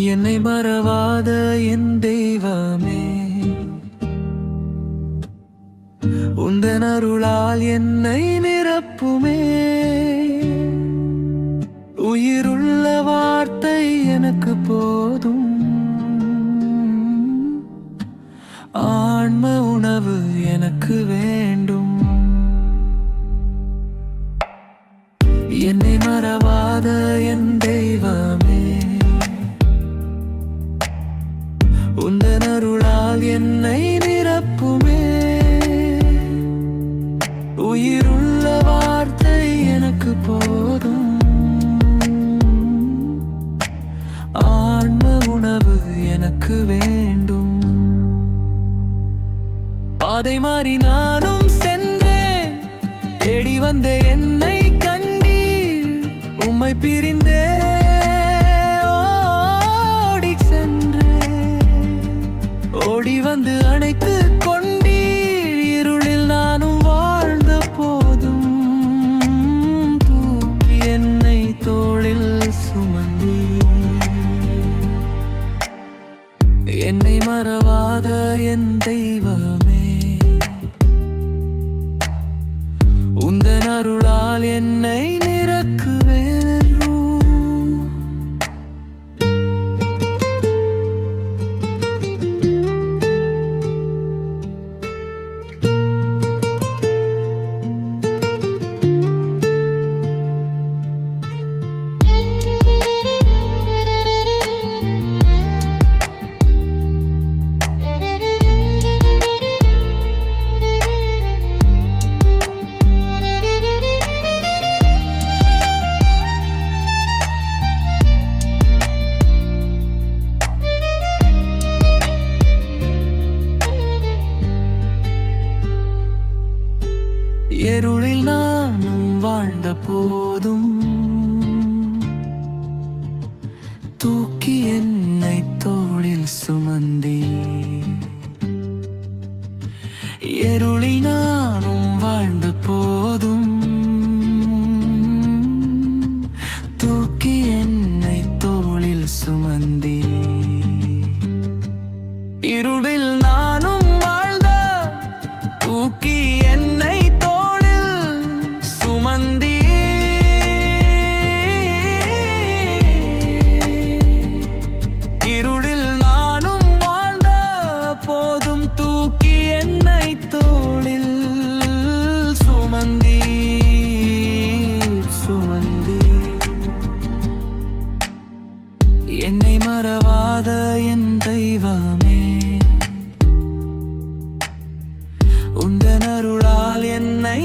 என்னை மறவாத என் தெய்வமே, உந்தன் அருளால் என்னை நிரப்புமே. உயிருள்ள வார்த்தை எனக்கு போதும், ஆன்ம உணவு எனக்கு வேண்டும். என்னை மறவாத என் தெய்வமே, உந்தன் அருளால் என்னை நிரப்புமே. உயிருள்ள வார்த்தை எனக்கு போதும், ஆன்ம உணவு எனக்கு வேண்டும். பாதை மாறி நானும் சென்றேன், தேடி வந்த என்னை கண்டீர். உம்மை பிரிந்தே ஓடி சென்றேன், ஓடி வந்து அணைத்து கொண்டீர். இருளில் நானும் வாழ்ந்த போதும் தூக்கி என்னை தோளில் சுமந்தீர். என்னை மறவாத என் தெய்வமே, உந்தன் அருளால் என்னை நிரப்புவேன். இருளில் நானும் வாழ்ந்த போதும் தூக்கி என்னை தோளில் சுமந்தீர். இருளில் நானும் வாழ்ந்த போதும் தூக்கி என்னை தோளில் சுமந்தீர். இருளில் நானும் வாழ்ந்த தூக்கி என்னை இருளில் நானும் வாழ்ந்த போதும் தூக்கி என்னை தோளில் சுமந்தீர். என்னை மறவாத என் தெய்வமே, உந்தன் அருளால் என்னை